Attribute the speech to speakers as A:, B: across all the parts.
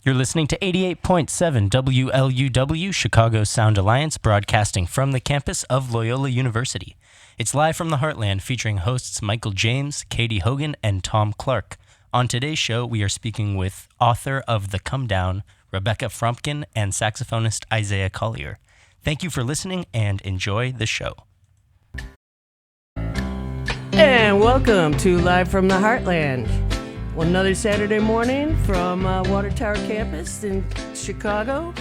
A: You're listening to 88.7 WLUW Chicago Sound Alliance, broadcasting from the campus of Loyola University. It's live from the Heartland, featuring hosts Michael James, Katy Hogan, and Thom Clark. On today's show, we are speaking with author of The Come Down, Rebekah Frumkin, and saxophonist Isaiah Collier. Thank you for listening and enjoy the show.
B: And welcome to Live from the Heartland. Another Saturday morning from Water Tower campus in Chicago.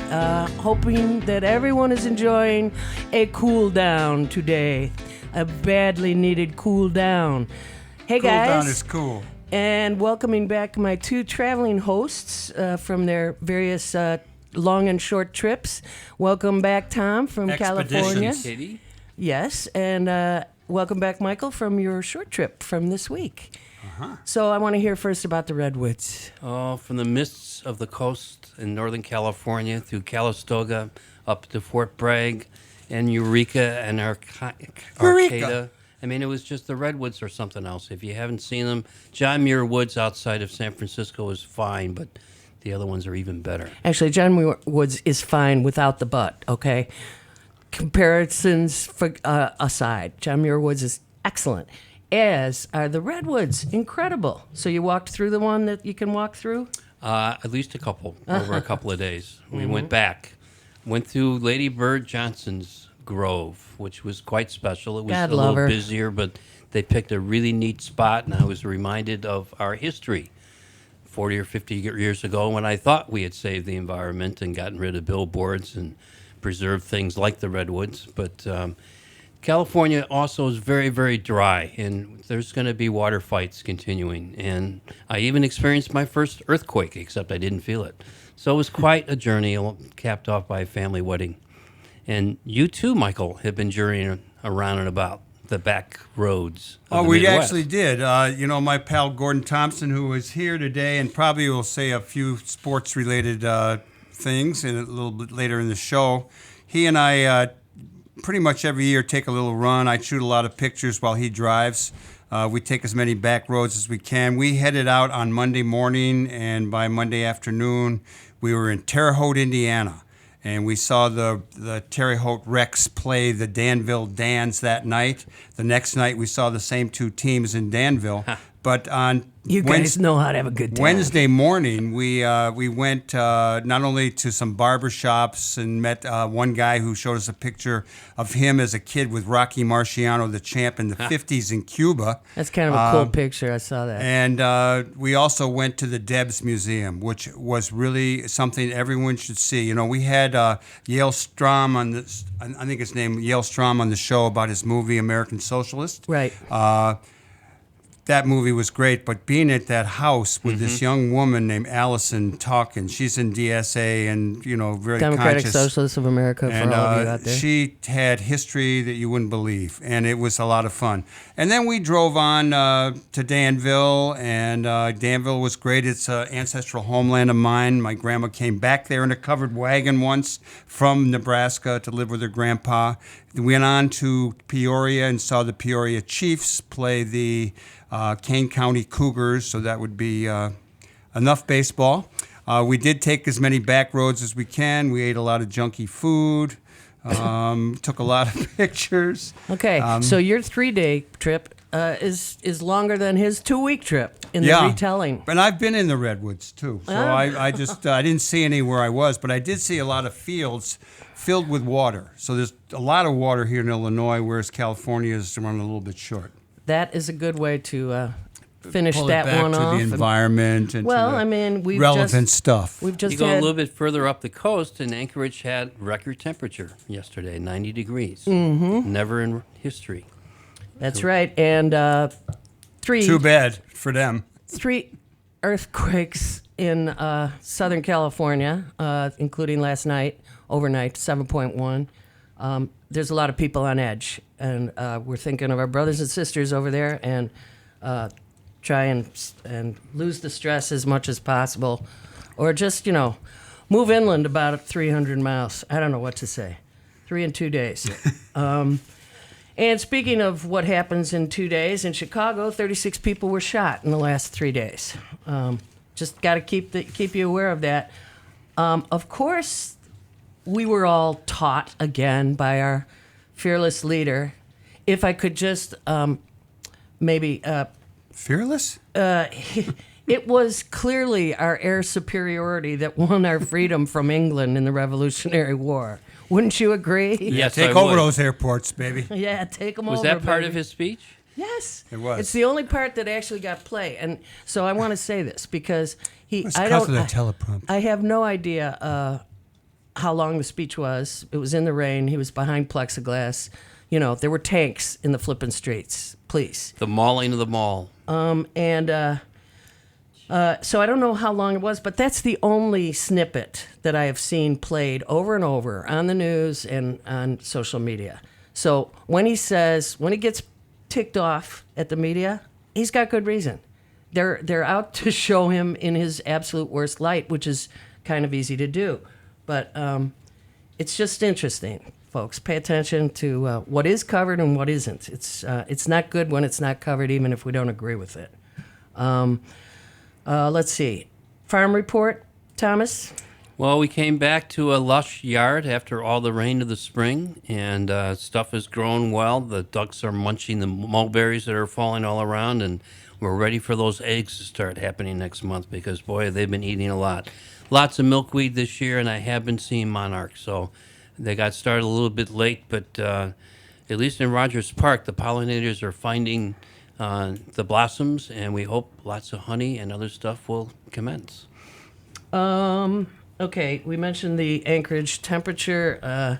B: Hoping that everyone is enjoying a cool down today. A badly needed cool down. Hey guys.
C: Cool down is cool.
B: And welcoming back my two traveling hosts from their various long and short trips. Welcome back, Thom, from California.
C: Katy.
B: Yes, and welcome back, Michael, from your short trip from this week. So I want to hear first about the Redwoods.
D: Oh, from the mists of the coast in Northern California through Calistoga up to Fort Bragg and Eureka and Arcata. I mean, it was just the Redwoods or something else. If you haven't seen them, John Muir Woods outside of San Francisco is fine, but the other ones are even better.
B: Actually, John Muir Woods is fine without the but, okay? Comparisons aside, John Muir Woods is excellent. As are the Redwoods. Incredible. So you walked through the one that you can walk through?
D: At least a couple, over a couple of days. We went back. Went through Lady Bird Johnson's Grove, which was quite special. It was a little busier, but they picked a really neat spot, and I was reminded of our history 40 or 50 years ago when I thought we had saved the environment and gotten rid of billboards and preserved things like the Redwoods. But California also is very, very dry, and there's going to be water fights continuing. And I even experienced my first earthquake, except I didn't feel it. So it was quite a journey, capped off by a family wedding. And you too, Michael, have been journeying around and about the back roads of the
C: we
D: Midwest.
C: actually did. My pal Gordon Thompson, who is here today and probably will say a few sports-related things a little bit later in the show, he and I pretty much every year take a little run. I shoot a lot of pictures while he drives. We take as many back roads as we can. We headed out on Monday morning, and by Monday afternoon, we were in Terre Haute, Indiana. And we saw the Terre Haute Rex play the Danville Dans that night. The next night, we saw the same two teams in Danville. But on
B: you guys know how to have a good time.
C: Wednesday morning, we went not only to some barber shops and met one guy who showed us a picture of him as a kid with Rocky Marciano, the champ in the 50s in Cuba.
B: That's kind of a cool picture. I saw that.
C: And we also went to the Debs Museum, which was really something everyone should see. You know, we had Yale Strom on this, I think his name, Yale Strom on the show about his movie American Socialist.
B: Right.
C: That movie was great, but being at that house with this young woman named Allison talking, she's in DSA and, very
B: Democratic
C: conscious.
B: Socialists of America, for all of you out there.
C: She had history that you wouldn't believe, and it was a lot of fun. And then we drove on to Danville, and Danville was great. It's an ancestral homeland of mine. My grandma came back there in a covered wagon once from Nebraska to live with her grandpa. We went on to Peoria and saw the Peoria Chiefs play the Kane County Cougars, so that would be enough baseball. We did take as many back roads as we can. We ate a lot of junky food, took a lot of pictures.
B: Okay, so your 3-day trip is longer than his 2-week trip in the retelling.
C: And I've been in the Redwoods too, so I just I didn't see any where I was, but I did see a lot of fields filled with water. So there's a lot of water here in Illinois, whereas California is running a little bit short.
B: That is a good way to finish
C: Pull
B: that
C: it back
B: one
C: to
B: off.
C: the environment and
B: we've
C: relevant stuff.
B: We've just
D: You go
B: had,
D: a little bit further up the coast, and Anchorage had record temperature yesterday, 90 degrees. Never in history.
B: That's right, and
C: Too bad for them.
B: 3 earthquakes in Southern California, including last night, overnight, 7.1. There's a lot of people on edge, and we're thinking of our brothers and sisters over there, and try and lose the stress as much as possible, or just move inland about 300 miles. I don't know what to say. 3 in 2 days. And speaking of what happens in 2 days, in Chicago, 36 people were shot in the last 3 days. Just got to keep you aware of that. Of course, we were all taught again by our fearless leader. If I could just maybe...
C: Fearless?
B: It was clearly our air superiority that won our freedom from England in the Revolutionary War. Wouldn't you agree?
D: Yes,
C: Take
D: I
C: over
D: would.
C: those airports, baby.
B: Yeah, take them over.
D: Was that part
B: baby.
D: of his speech?
B: Yes,
C: It was.
B: It's the only part that actually got play, and so I want to say this because
C: It's
B: I
C: because
B: don't.
C: of the teleprompter.
B: I have no idea how long the speech was. It was in the rain. He was behind plexiglass. You know, there were tanks in the flipping streets. Please.
D: The mauling of the mall.
B: So I don't know how long it was, but that's the only snippet that I have seen played over and over on the news and on social media. So when he gets ticked off at the media, he's got good reason. They're out to show him in his absolute worst light, which is kind of easy to do. But it's just interesting, folks. Pay attention to what is covered and what isn't. It's not good when it's not covered, even if we don't agree with it. Let's see. Farm report, Thomas?
D: Well, we came back to a lush yard after all the rain of the spring, and stuff has grown well. The ducks are munching the mulberries that are falling all around, and we're ready for those eggs to start happening next month because, boy, they've been eating a lot. Lots of milkweed this year, and I have been seeing monarchs, so they got started a little bit late, but at least in Rogers Park, the pollinators are finding the blossoms, and we hope lots of honey and other stuff will commence.
B: Okay, we mentioned the Anchorage temperature.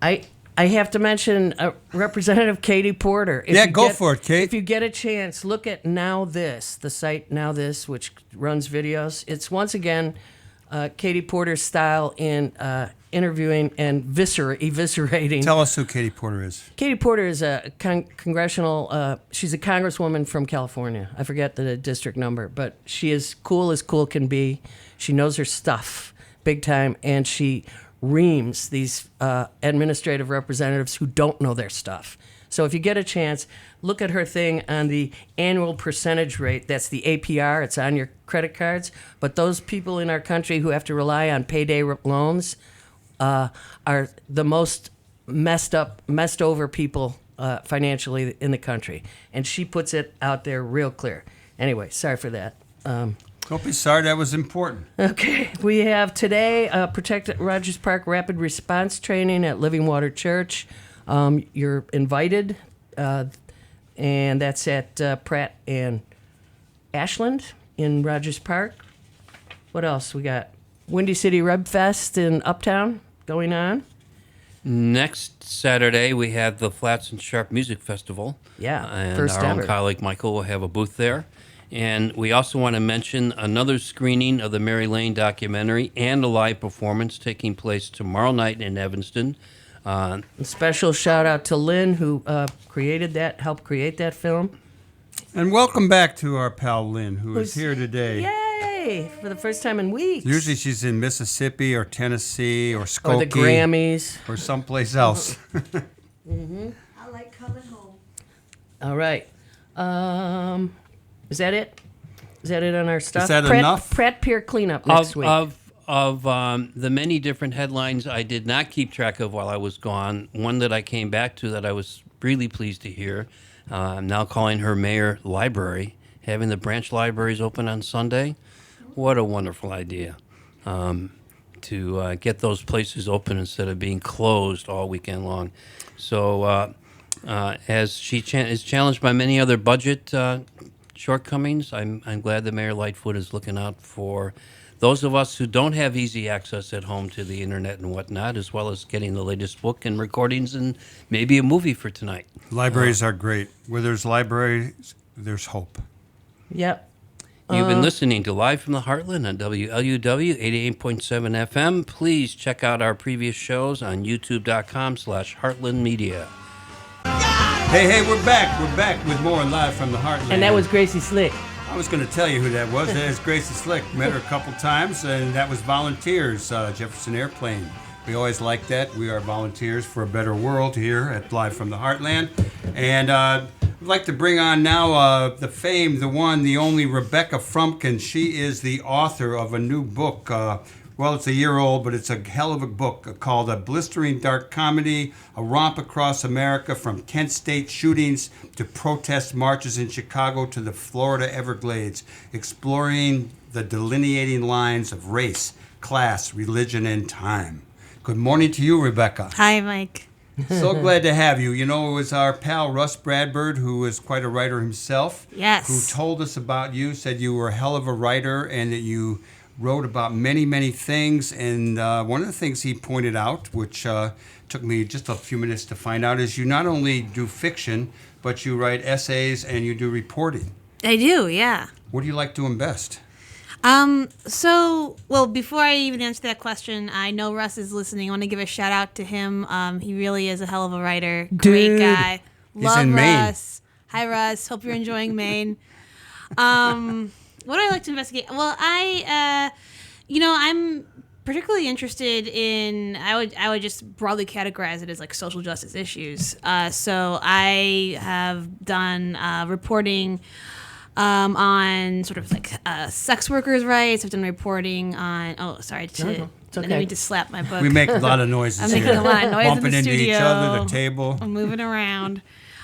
B: I have to mention Representative Katy Porter.
C: Go for it, Kate.
B: If you get a chance, look at Now This, the site Now This, which runs videos. It's once again Katy Porter's style in interviewing and eviscerating.
C: Tell us who Katy Porter is.
B: Katy Porter is a congressional, she's a congresswoman from California. I forget the district number, but she is cool as cool can be. She knows her stuff big time, and she reams these administrative representatives who don't know their stuff. So if you get a chance, look at her thing on the annual percentage rate. That's the APR. It's on your credit cards. But those people in our country who have to rely on payday loans are the most messed over people financially in the country. And she puts it out there real clear. Anyway, sorry for that.
C: Don't be sorry, that was important.
B: Okay, we have today Protect Rogers Park Rapid Response Training at Living Water Church. You're invited, and that's at Pratt and Ashland in Rogers Park. What else we got? Windy City Rub Fest in Uptown going on.
D: Next Saturday, we have the Flats and Sharp Music Festival.
B: Yeah,
D: and
B: first
D: our
B: ever.
D: own colleague Michael will have a booth there. And we also want to mention another screening of the Mary Lane documentary and a live performance taking place tomorrow night in Evanston.
B: A special shout out to Lynn, who helped create that film.
C: And welcome back to our pal Lynn, who is here today.
B: Yay! For the first time in weeks.
C: Usually she's in Mississippi or Tennessee or Skokie.
B: Or the Grammys.
C: Or someplace else.
E: I like coming home.
B: All right. Is that it? Is that it on our stuff?
C: Is that enough?
B: Pratt Pier cleanup next week.
D: Of the many different headlines I did not keep track of while I was gone, one that I came back to that I was really pleased to hear, I'm now calling her Mayor Library, having the branch libraries open on Sunday. What a wonderful idea to get those places open instead of being closed all weekend long. So as she is challenged by many other budget shortcomings, I'm glad that Mayor Lightfoot is looking out for those of us who don't have easy access at home to the internet and whatnot, as well as getting the latest book and recordings and maybe a movie for tonight.
C: Libraries are great. Where there's libraries, there's hope.
B: Yep.
D: You've been listening to Live from the Heartland on WLUW 88.7 FM. Please check out our previous shows on youtube.com/heartlandmedia.
C: Hey, we're back. We're back with more Live from the Heartland.
B: And that was Gracie Slick.
C: I was going to tell you who that was. That is Gracie Slick. Met her a couple times, and that was Volunteers, Jefferson Airplane. We always like that. We are volunteers for a better world here at Live from the Heartland. And I'd like to bring on now the famed, the one, the only Rebekah Frumkin. She is the author of a new book, Well, it's a year old, but it's a hell of a book called A Blistering Dark Comedy, A Romp Across America from Kent State Shootings to Protest Marches in Chicago to the Florida Everglades, exploring the delineating lines of race, class, religion, and time. Good morning to you, Rebekah.
F: Hi, Mike.
C: So glad to have you. You know, it was our pal Russ Bradford, who is quite a writer himself,
F: Yes.
C: who told us about you, said you were a hell of a writer and that you wrote about many, many things. And one of the things he pointed out, which took me just a few minutes to find out, is you not only do fiction, but you write essays and you do reporting.
F: I do, yeah.
C: What do you like doing best?
F: Well, before I even answer that question, I know Russ is listening. I want to give a shout out to him. He really is a hell of a writer. Great
B: Dude.
F: guy.
C: He's
F: Love
C: in Maine.
F: Russ. Hi, Russ. Hope you're enjoying Maine. What do I like to investigate? Well, I'm particularly interested in, I would just broadly categorize it as like social justice issues. So I have done reporting on sort of like sex workers' rights. I've done reporting on. Oh, sorry.
B: It's okay.
F: I didn't mean to slap my book.
C: We make a lot of noises
F: I'm
C: here.
F: making a lot of noise in
C: Bumping
F: the
C: into
F: studio.
C: each other, the table.
F: I'm moving around.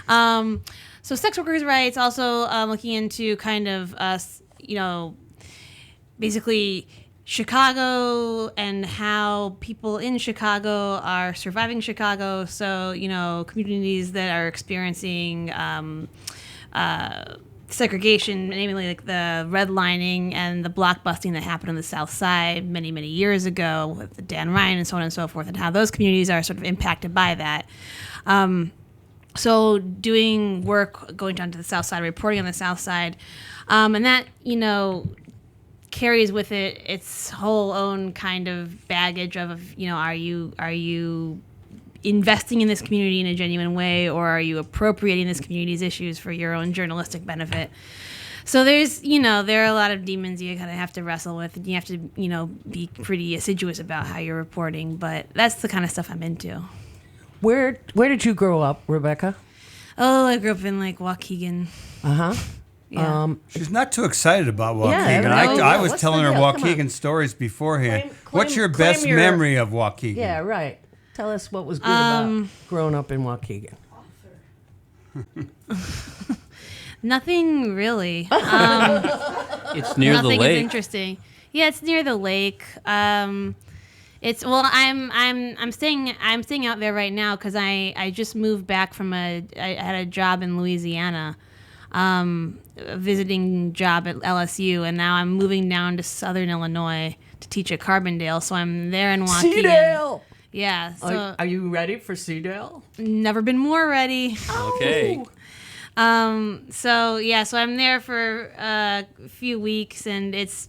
F: So sex workers' rights. Also looking into kind of basically Chicago and how people in Chicago are surviving Chicago. So communities that are experiencing segregation, namely like the redlining and the blockbusting that happened on the South Side many, many years ago with Dan Ryan and so on and so forth, and how those communities are sort of impacted by that. So doing work going down to the South Side, reporting on the South Side, and that, carries with it its whole own kind of baggage of, are you investing in this community in a genuine way, or are you appropriating this community's issues for your own journalistic benefit? So there's, there are a lot of demons you kind of have to wrestle with, and you have to, be pretty assiduous about how you're reporting. But that's the kind of stuff I'm into.
B: Where did you grow up, Rebekah?
F: Oh, I grew up in like Waukegan. Yeah.
C: She's not too excited about Waukegan.
B: Yeah,
C: I was
B: what's
C: telling
B: the
C: her
B: deal? Come on.
C: Waukegan stories beforehand.
B: Claim-
C: What's your
B: claim
C: best
B: your-
C: memory of Waukegan?
B: Yeah, right. Tell us what was good about growing up in Waukegan.
F: Nothing really.
D: It's near the
F: Nothing is
D: lake.
F: interesting. Yeah, it's near the lake. I'm staying out there right now because I just moved back from I had a job in Louisiana, a visiting job at LSU, and now I'm moving down to Southern Illinois to teach at Carbondale. So I'm there in Waukegan.
B: Cedale!
F: Yeah. So
B: Are you ready for Cedale?
F: never been more ready.
D: Okay.
F: So I'm there for a few weeks, and it's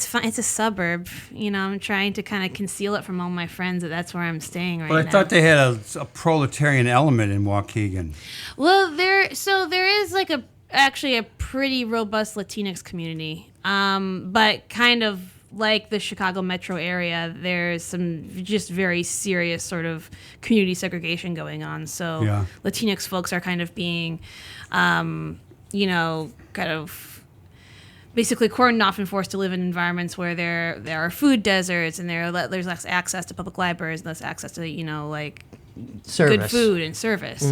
F: fun. It's a suburb. I'm trying to kind of conceal it from all my friends that that's where I'm staying right now.
C: But I thought they had a proletarian element in Waukegan.
F: Well, there is like actually a pretty robust Latinx community, but kind of like the Chicago metro area, there's some just very serious sort of community segregation going on. So
C: Yeah.
F: Latinx folks are kind of being, kind of basically cordoned off and forced to live in environments where there are food deserts, and there's less access to public libraries, less access to like
B: Service.
F: good food and service,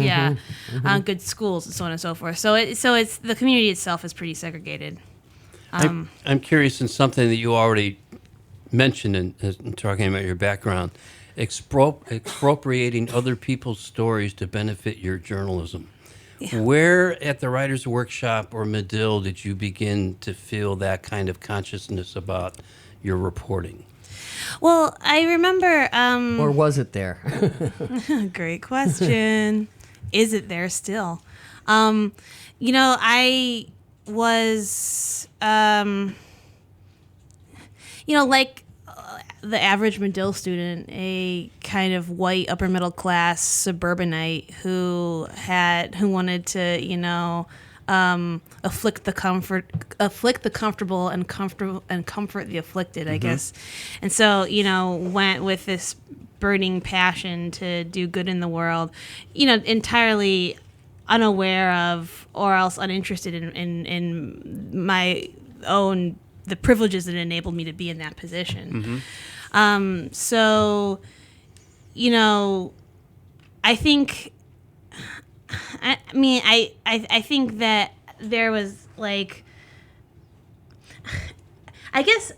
F: good schools and so on and so forth. So it's the community itself is pretty segregated.
D: I'm curious in something that you already mentioned in talking about your background, expropriating other people's stories to benefit your journalism. Yeah. Where at the Writers' Workshop or Medill did you begin to feel that kind of consciousness about your reporting?
F: Well, I remember...
B: or was it there?
F: Great question. Is it there still? I was, like the average Medill student, a kind of white upper middle class suburbanite who wanted to, afflict the comfortable and comfort the afflicted, I guess. And so, went with this burning passion to do good in the world, entirely unaware of or else uninterested in my own the privileges that enabled me to be in that position. So, you know, I think, I mean, I think that there was like, I guess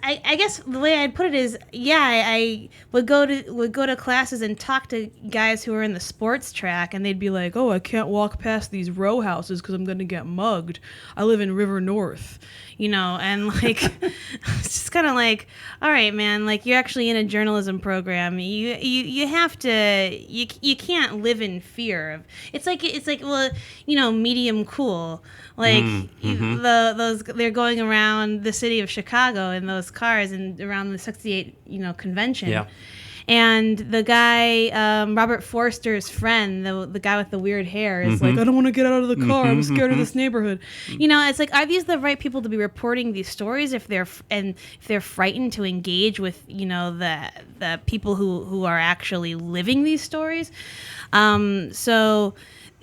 F: the way I'd put it is, I would go to classes and talk to guys who were in the sports track, and they'd be like, "Oh, I can't walk past these row houses because I'm going to get mugged. I live in River North," you know, and like, it's just kind of like, all right, man, like you're actually in a journalism program. You have to, you can't live in fear of. It's like well, you know, medium cool. Like those they're going around the city of Chicago in those cars and around the '68 convention. Yeah. And the guy, Robert Forster's friend, the guy with the weird hair, is like, I don't want to get out of the car. I'm scared of this neighborhood. You know, it's like, are these the right people to be reporting these stories if they're frightened to engage with the people who are actually living these stories? So.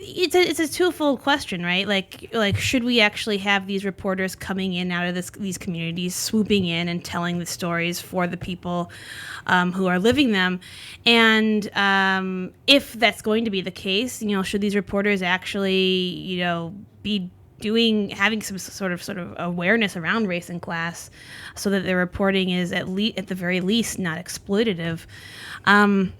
F: It's a twofold question, right? Like should we actually have these reporters coming in out of these communities, swooping in and telling the stories for the people who are living them? And if that's going to be the case, should these reporters actually, be having some sort of awareness around race and class, so that their reporting is at the very least not exploitative? And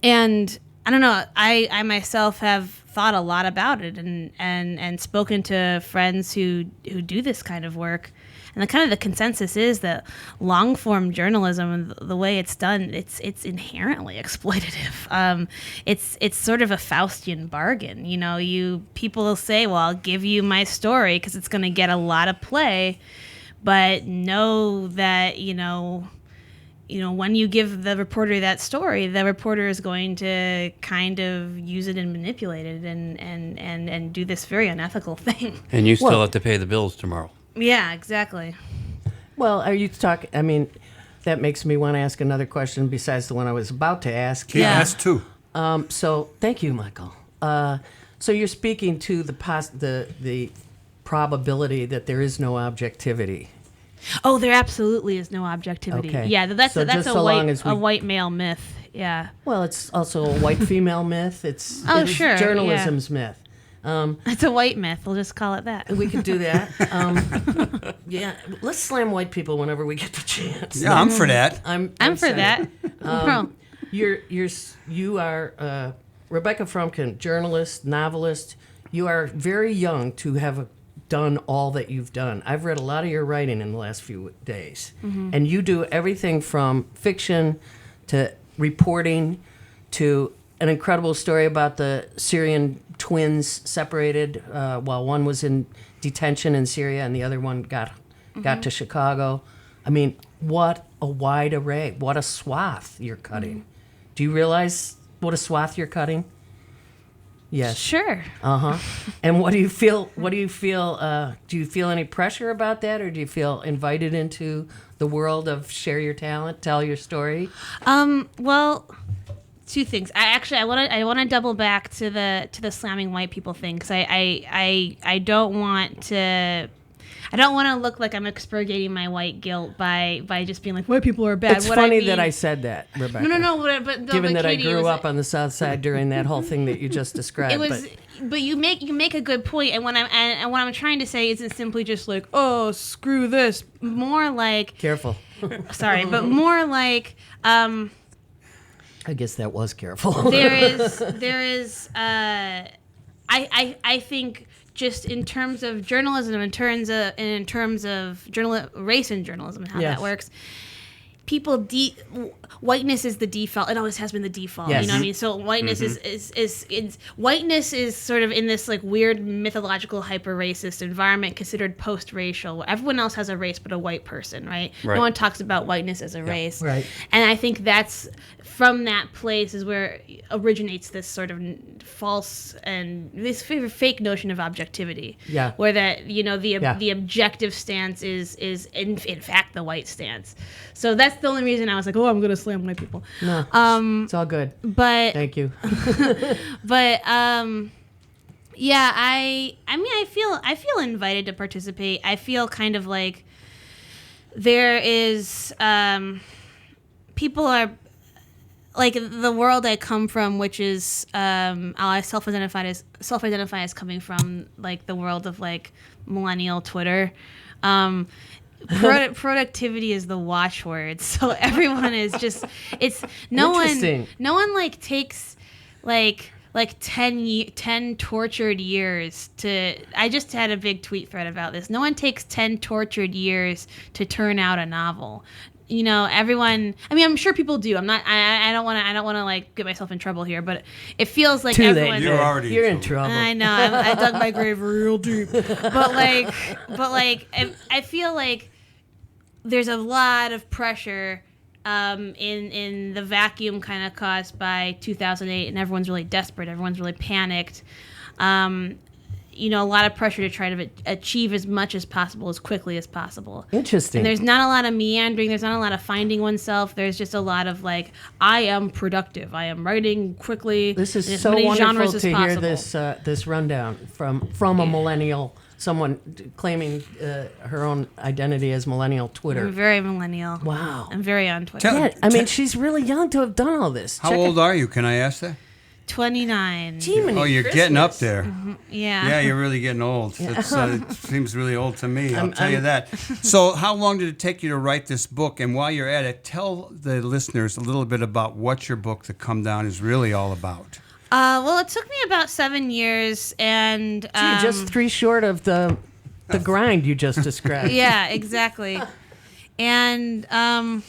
F: I don't know. I myself have thought a lot about it and spoken to friends who do this kind of work, and the consensus is that long form journalism, the way it's done, it's inherently exploitative. It's sort of a Faustian bargain. People will say, well, I'll give you my story because it's going to get a lot of play, but know that when you give the reporter that story, the reporter is going to kind of use it and manipulate it and do this very unethical thing.
D: And you still have to pay the bills tomorrow.
F: Yeah, exactly.
B: Well, are you talking? I mean, that makes me want to ask another question besides the one I was about to ask.
C: Yeah, that's two.
B: So thank you, Michael. So you're speaking to the probability that there is no objectivity.
F: Oh, there absolutely is no objectivity.
B: Okay.
F: Yeah, that's
B: So
F: a
B: so
F: white male myth. Yeah.
B: Well, it's also a white female myth. It's
F: sure,
B: journalism's myth.
F: It's a white myth. We'll just call it that.
B: We could do that. Yeah, let's slam white people whenever we get the chance.
C: Yeah, I'm for that.
B: I'm
F: for that.
B: You are Rebekah Frumkin, journalist, novelist. You are very young to have done all that you've done. I've read a lot of your writing in the last few days, and you do everything from fiction to reporting to an incredible story about the Syrian twins separated while one was in detention in Syria and the other one got to Chicago. I mean, what a wide array, what a swath you're cutting. Do you realize what a swath you're cutting? Yes.
F: Sure.
B: And what do you feel? Do you feel any pressure about that, or do you feel invited into the world of share your talent, tell your story?
F: Well, two things. I want to double back to the slamming white people thing, because I don't want to. I don't want to look like I'm expurgating my white guilt by just being like, white people are bad.
B: It's funny that I said that, Rebekah.
F: No.
B: Given that Katy, I grew up on the South Side during that whole thing that you just described.
F: But you make a good point, and what I'm trying to say isn't simply just like, oh, screw this. More like,
B: careful.
F: Sorry, but more like.
B: I guess that was careful.
F: There is. I think. Just in terms of journalism, in terms of race in journalism and how that works, whiteness is the default. It always has been the default.
B: Yes.
F: You know what I mean? So whiteness is whiteness is sort of in this like weird mythological hyper racist environment considered post racial, where everyone else has a race but a white person, right? No one talks about whiteness as a race.
B: Right.
F: And I think that's from that place is where originates this sort of false and this fake notion of objectivity.
B: Yeah.
F: Where that the objective stance is in fact the white stance. So that's the only reason I was like, oh, I'm gonna slam white people.
B: No, it's all good.
F: But
B: thank you.
F: But yeah, I mean, I feel invited to participate. I feel kind of like there is people are like the world I come from, which is I self-identify as coming from like the world of like millennial Twitter. Productivity is the watchword, so everyone is just no one like takes like 10 tortured years to. I just had a big tweet thread about this. No one takes 10 tortured years to turn out a novel. You know, everyone. I mean, I'm sure people do. I'm not. I don't want to like get myself in trouble here, but it feels like everyone.
B: You're in trouble.
F: I know. I dug my grave real deep. But like, I feel like there's a lot of pressure in the vacuum kind of caused by 2008, and everyone's really desperate. Everyone's really panicked. You know, a lot of pressure to try to achieve as much as possible as quickly as possible.
B: Interesting.
F: And there's not a lot of meandering. There's not a lot of finding oneself. There's just a lot of like, I am productive. I am writing quickly.
B: This is so wonderful to hear this rundown from a millennial, someone claiming her own identity as millennial Twitter.
F: I'm very millennial.
B: Wow.
F: I'm very on Twitter.
B: Yeah, I mean, she's really young to have done all this.
C: How old are you? Can I ask that?
F: 29.
C: Oh, you're getting up there.
F: Mm-hmm. Yeah.
C: Yeah, you're really getting old. It seems really old to me, I'll tell you that. So how long did it take you to write this book? And while you're at it, tell the listeners a little bit about what your book, The Come Down, is really all about.
F: Well, it took me about 7 years, and
B: just 3 short of the grind you just described.
F: Yeah, exactly. And part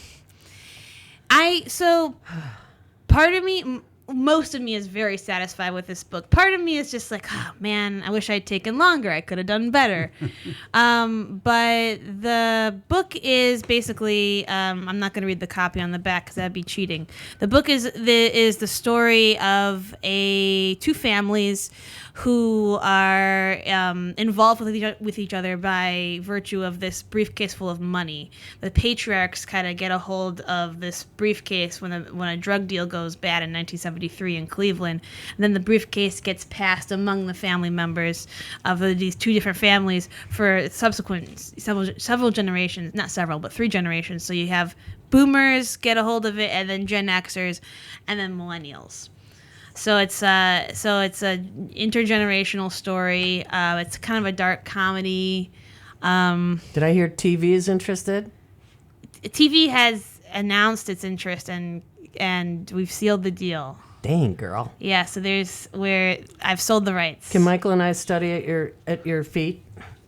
F: of me, most of me is very satisfied with this book. Part of me is just like, oh man, I wish I'd taken longer. I could have done better. But the book is basically, I'm not going to read the copy on the back because that'd be cheating. The book is the story of two families who are involved with each other by virtue of this briefcase full of money. The patriarchs kind of get a hold of this briefcase when a drug deal goes bad in 1973 in Cleveland. And then the briefcase gets passed among the family members of these two different families for subsequent several generations, not several, but 3 generations. So you have boomers get a hold of it, and then Gen Xers, and then millennials. So it's a intergenerational story. It's kind of a dark comedy.
B: Did I hear TV is interested?
F: TV has announced its interest, and we've sealed the deal.
B: Dang, girl.
F: Yeah. So where I've sold the rights.
B: Can Michael and I study at your feet?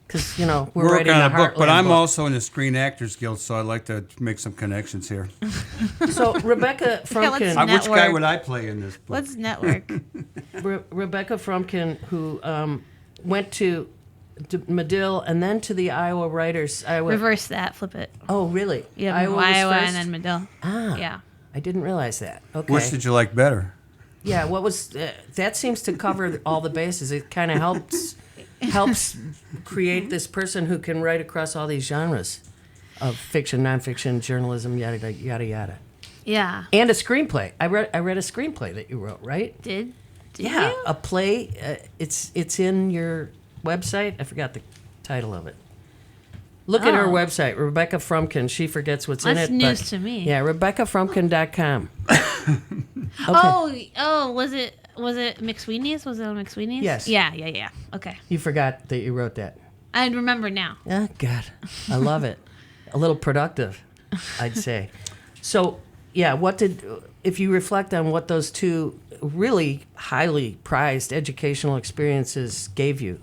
B: Because we're
C: working
B: writing
C: on a book, but I'm
B: book.
C: also in the Screen Actors Guild, so I'd like to make some connections here.
B: So Rebekah Frumkin,
C: which guy would I play in this book?
F: Let's network.
B: Rebekah Frumkin, who went to Medill and then to the Iowa Writers.
F: Reverse that, flip it.
B: Oh, really?
F: Yeah,
B: Iowa
F: and then Medill.
B: Ah,
F: yeah.
B: I didn't realize that. Okay.
C: Which did you like better?
B: Yeah, what was that seems to cover all the bases. It kind of helps create this person who can write across all these genres of fiction, nonfiction, journalism, yada yada yada.
F: Yeah.
B: And a screenplay. I read a screenplay that you wrote, right?
F: Did
B: yeah,
F: you?
B: a play. It's in your website. I forgot the title of it. Look at her website, Rebekah Frumkin. She forgets what's in it.
F: That's news to me.
B: Yeah, RebekahFrumkin.com.
F: Okay. Oh, was it McSweeney's? Was it on McSweeney's?
B: Yes.
F: Yeah. Okay.
B: You forgot that you wrote that.
F: I remember now.
B: Oh, God. I love it. A little productive, I'd say. So, yeah, if you reflect on what those two really highly prized educational experiences gave you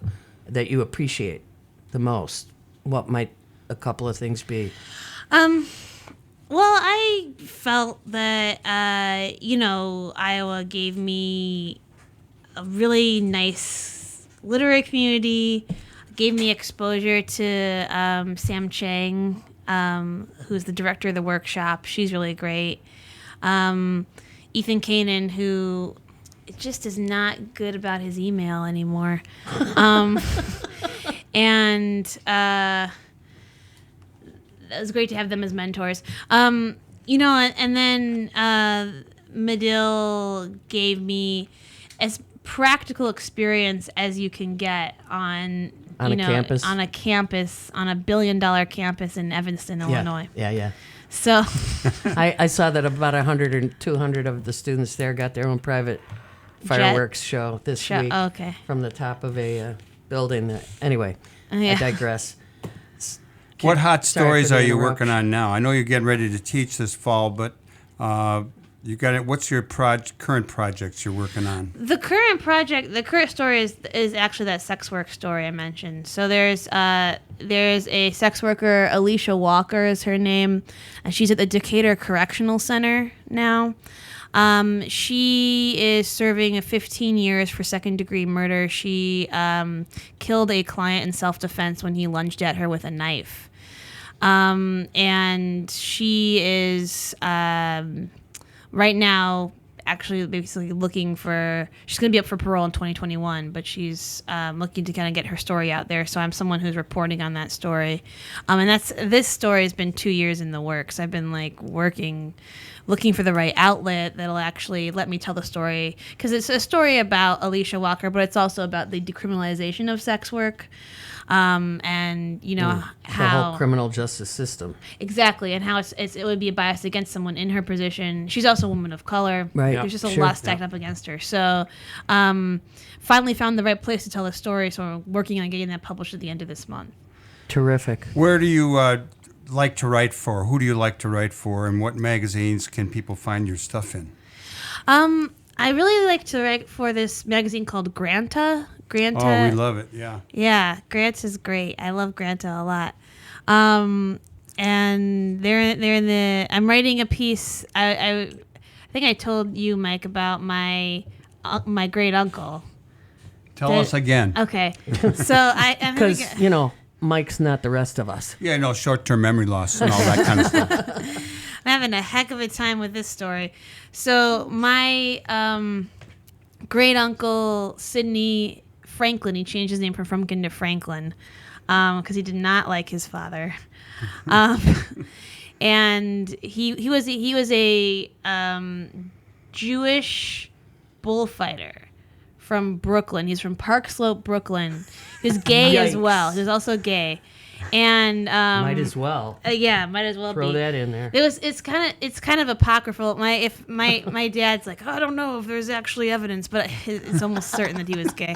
B: that you appreciate the most, what might a couple of things be?
F: Well, I felt that, Iowa gave me a really nice literary community, gave me exposure to Sam Chang, who's the director of the workshop. She's really great. Ethan Kanan, who just is not good about his email anymore. And it was great to have them as mentors. And then Medill gave me as practical experience as you can get on
B: On a campus?
F: On a campus, on a $1 billion campus in Evanston, Illinois.
B: Yeah.
F: So
B: I saw that about 100 or 200 of the students there got their own private fireworks show this week
F: okay.
B: from the top of a building. Anyway, I digress.
C: What hot
B: Sorry
C: stories
B: for the
C: are you
B: interruption.
C: working on now? I know you're getting ready to teach this fall, but you got it. What's your current projects you're working on?
F: the current story is actually that sex work story I mentioned. So there's a sex worker, Alicia Walker is her name, and she's at the Decatur Correctional Center now. She is serving 15 years for second-degree murder. She killed a client in self-defense when he lunged at her with a knife. And she is right now actually basically looking for, she's going to be up for parole in 2021, but she's looking to kind of get her story out there. So I'm someone who's reporting on that story. And this story has been 2 years in the works. I've been looking for the right outlet that'll actually let me tell the story, because it's a story about Alicia Walker, but it's also about the decriminalization of sex work. And
B: the
F: how
B: whole criminal justice system.
F: Exactly, and how it would be a bias against someone in her position. She's also a woman of color.
B: Right.
F: There's just a lot stacked up against her. So, finally found the right place to tell the story. So we're working on getting that published at the end of this month.
B: Terrific.
C: Where do you like to write for? Who do you like to write for? And what magazines can people find your stuff in?
F: I really like to write for this magazine called Granta.
C: Oh, we love it. Yeah.
F: Yeah, Grant is great. I love Granta a lot. And they're in the. I'm writing a piece. I think I told you, Mike, about my great uncle.
C: Tell us again.
F: Okay, so I'm
B: Because Mike's not the rest of us.
C: Yeah, no, short-term memory loss and all that kind of stuff.
F: I'm having a heck of a time with this story. So my great uncle Sidney Franklin, he changed his name from Frumkin to Franklin because he did not like his father, and he was a Jewish bullfighter from Brooklyn. He's from Park Slope, Brooklyn. He was gay as well. He was also gay. And
B: might as well.
F: Might as well
B: throw that in there.
F: It's kind of apocryphal. My dad's like, I don't know if there's actually evidence, but it's almost certain that he was gay.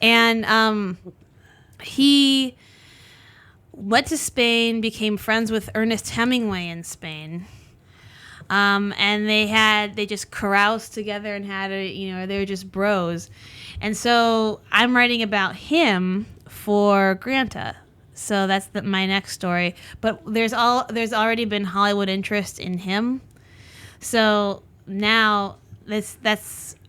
F: And he went to Spain, became friends with Ernest Hemingway in Spain. And they just caroused together and they were just bros. And so I'm writing about him for Granta. So that's my next story. But there's already been Hollywood interest in him. So now that's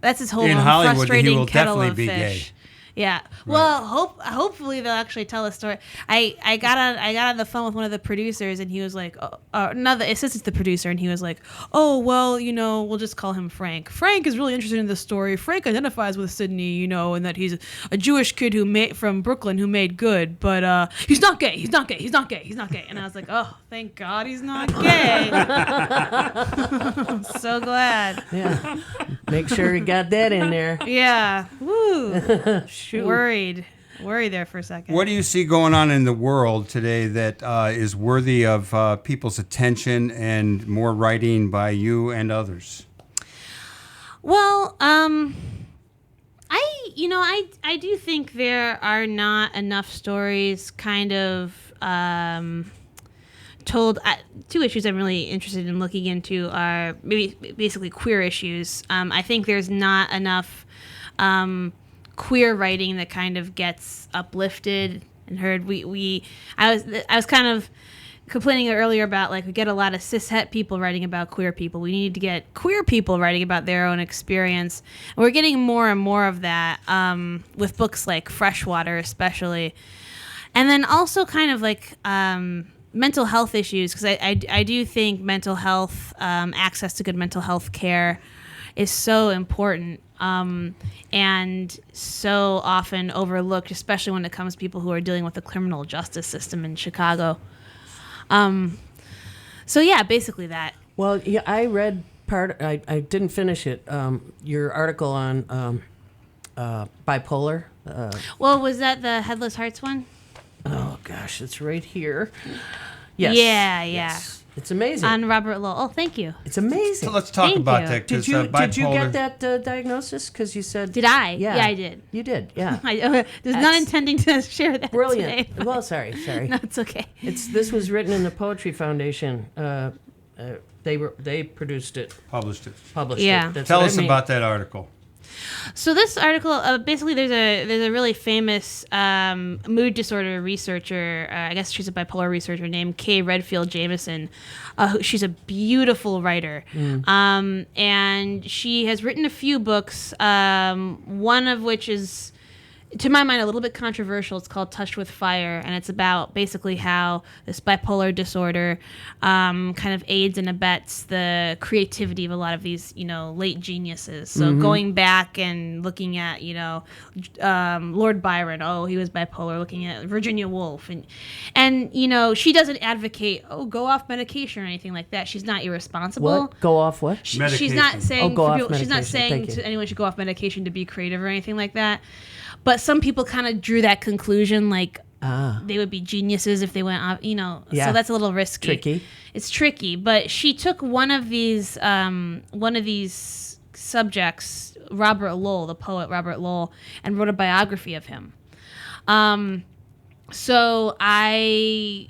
F: his whole
C: in Hollywood,
F: frustrating
C: he will
F: kettle
C: definitely
F: of
C: be
F: fish.
C: gay.
F: Yeah. Well, hopefully they'll actually tell a story. I got on the phone with one of the producers, and he was like, no, the assistant producer, and he was like, oh, well, we'll just call him Frank. Frank is really interested in this story. Frank identifies with Sidney, and that he's a Jewish kid from Brooklyn who made good, but he's not gay. He's not gay. He's not gay. He's not gay. And I was like, oh, thank God he's not gay. I'm so glad.
B: Yeah. Make sure you got that in there.
F: Yeah. Woo. Worried there for a second.
C: What do you see going on in the world today that is worthy of people's attention and more writing by you and others?
F: Well, I do think there are not enough stories kind of told. Two issues I'm really interested in looking into are basically queer issues. I think there's not enough queer writing that kind of gets uplifted and heard. I was kind of complaining earlier about we get a lot of cishet people writing about queer people. We need to get queer people writing about their own experience. And we're getting more and more of that with books like Freshwater especially. And then also kind of mental health issues, because I do think mental health, access to good mental health care is so important. And so often overlooked, especially when it comes to people who are dealing with the criminal justice system in Chicago. So yeah, basically that.
B: Well, yeah, I read part. I didn't finish it. Your article on bipolar
F: Well, was that the Headless Hearts one?
B: Oh gosh, it's right here. Yes.
F: Yeah.
B: Yes. It's amazing.
F: On Robert Lowell. Oh, thank you.
B: It's amazing.
C: So let's talk
F: Thank
C: about
F: you.
C: that.
B: Did
C: 'cause,
B: you
C: bipolar,
B: get that diagnosis? Because you said.
F: Did I?
B: Yeah.
F: Yeah, I did.
B: You did. Yeah.
F: I was not
B: That's
F: intending to share that
B: Brilliant.
F: today.
B: Well, sorry.
F: No, it's okay.
B: This was written in the Poetry Foundation. They produced it,
C: published it.
B: published
F: Yeah.
B: it. That's
C: Tell
B: what I
C: us
B: mean.
C: about that article.
F: So this article, basically, there's a really famous mood disorder researcher. I guess she's a bipolar researcher named Kay Redfield Jamison. She's a beautiful writer, and she has written a few books. One of which is, to my mind, a little bit controversial. It's called Touched with Fire, and it's about basically how this bipolar disorder kind of aids and abets the creativity of a lot of these, late geniuses. So going back and looking at, Lord Byron, he was bipolar, looking at Virginia Woolf. And she doesn't advocate, go off medication or anything like that. She's not irresponsible.
B: What? Go off what?
F: She's not saying,
B: go off
F: she's not
B: medication.
F: saying
B: Thank you.
F: anyone should go off medication to be creative or anything like that. But some people kind of drew that conclusion, like they would be geniuses if they went off,
B: Yeah.
F: So that's a little risky.
B: Tricky.
F: It's tricky, but she took one of these subjects, Robert Lowell, the poet Robert Lowell, and wrote a biography of him. So I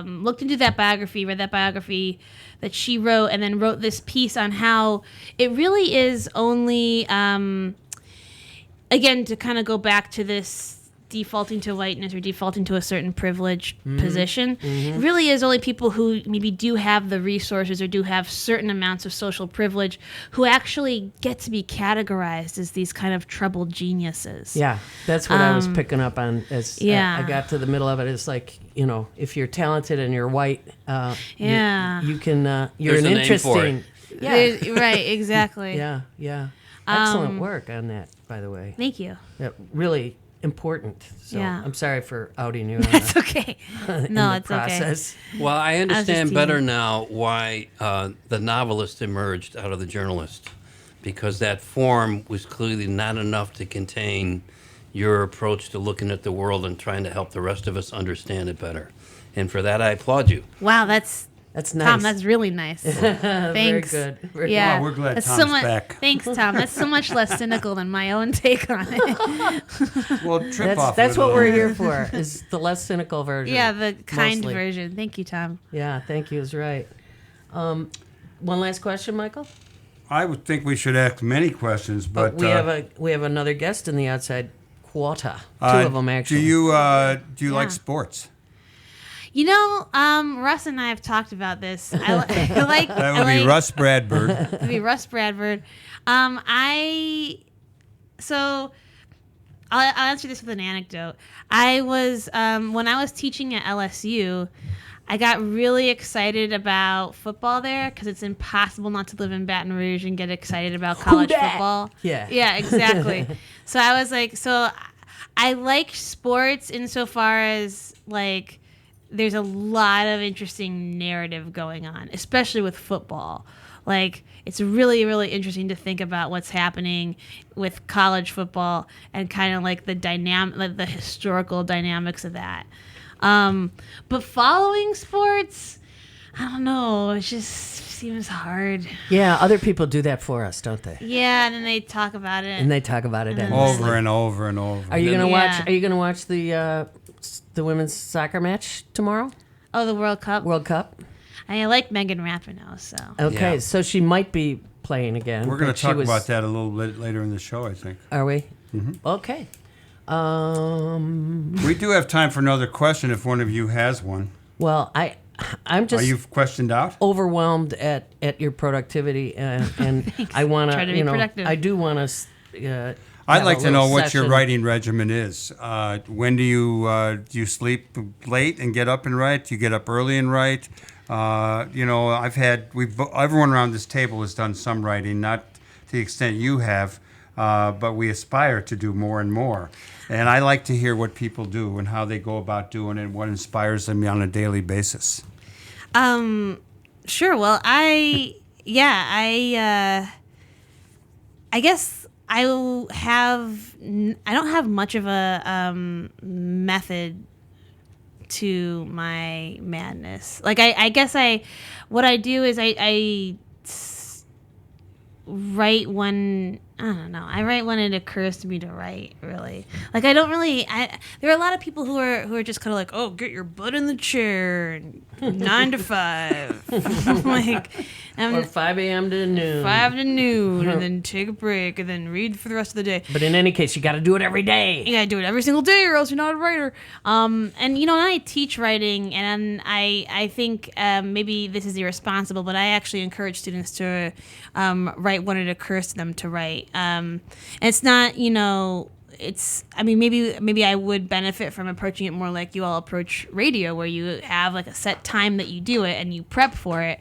F: looked into that biography, read that biography that she wrote, and then wrote this piece on how it really is only. Again, to kind of go back to this defaulting to whiteness or defaulting to a certain privileged position, it really is only people who maybe do have the resources or do have certain amounts of social privilege who actually get to be categorized as these kind of troubled geniuses.
B: Yeah, that's what I was picking up on as
F: Yeah.
B: I got to the middle of it. It's like, if you're talented and you're white, you can, you're
D: There's
B: an
D: a name for
B: interesting.
F: Right, exactly.
B: Yeah. Excellent work on that, by the way.
F: Thank you.
B: Yeah, really important. So
F: Yeah.
B: I'm sorry for outing you.
F: That's okay.
B: in
F: No,
B: the
F: it's okay.
B: process.
D: Well, I understand
F: teasing.
D: better now why the novelist emerged out of the journalist, because that form was clearly not enough to contain your approach to looking at the world and trying to help the rest of us understand it better. And for that, I applaud you.
F: Wow, that's
B: That's nice.
F: Thom, that's really nice. Thanks.
B: Very good. Very
F: Yeah,
C: Well, we're glad
F: that's
C: Tom's
F: back. Thanks, Thom. That's so much less cynical than my own take on it.
C: Well, trip off.
B: That's
C: it a
B: what
C: little.
B: we're here for, is the less cynical version.
F: Yeah, the kind
B: mostly.
F: version. Thank you, Thom.
B: Yeah, thank you is right. One last question, Michael?
C: I would think we should ask many questions, but
B: we have another guest in the outside quarter. Two of them, actually.
C: Do you like sports?
F: Russ and I have talked about this. I like
C: That would be Russ Bradford.
F: It'd be Russ Bradford. I'll answer this with an anecdote. I was when I was teaching at LSU, I got really excited about football there because it's impossible not to live in Baton Rouge and get excited about college football. Yeah, exactly. So I was like, I like sports insofar as like there's a lot of interesting narrative going on, especially with football. Like, it's really, really interesting to think about what's happening with college football and kind of like the historical dynamics of that. But following sports, I don't know, it just seems hard.
B: Yeah, other people do that for us, don't they?
F: Yeah, and then they talk about it.
B: And they talk about it endlessly.
C: Over and over and over.
B: Are you gonna
F: Yeah.
B: watch? Are you gonna watch the women's soccer match tomorrow?
F: Oh, the World Cup.
B: World Cup.
F: I like Megan Rapinoe, so.
B: Okay,
D: Yeah.
B: so she might be playing again.
C: We're going
B: but
C: to
B: she
C: talk
B: was-
C: about that a little bit later in the show, I think.
B: Are we? Mm-hmm. Okay.
C: We do have time for another question if one of you has one.
B: Well, I'm
C: Are
B: just
C: you questioned out?
B: overwhelmed at your productivity, and I want
F: Try to be productive.
B: I do want to.
C: I'd like to know what your writing regimen is. When do you sleep late and get up and write? Do you get up early and write? Everyone around this table has done some writing, not to the extent you have, but we aspire to do more and more. And I like to hear what people do and how they go about doing it and what inspires them on a daily basis.
F: Sure. Well, I guess I don't have much of a method to my madness. Like I guess what I do is I write when I write when it occurs to me to write. Really, like I don't really. There are a lot of people who are just kind of like, oh, get your butt in the chair, 9 to 5, like,
B: or 5 a.m. to noon.
F: 5 to noon, and then take a break, and then read for the rest of the day.
B: But in any case, you got to do it every day.
F: You got to do it every single day, or else you're not a writer. And I teach writing, and I think maybe this is irresponsible, but I actually encourage students to write when it occurs to them to write. And it's not, maybe I would benefit from approaching it more like you all approach radio, where you have like a set time that you do it and you prep for it.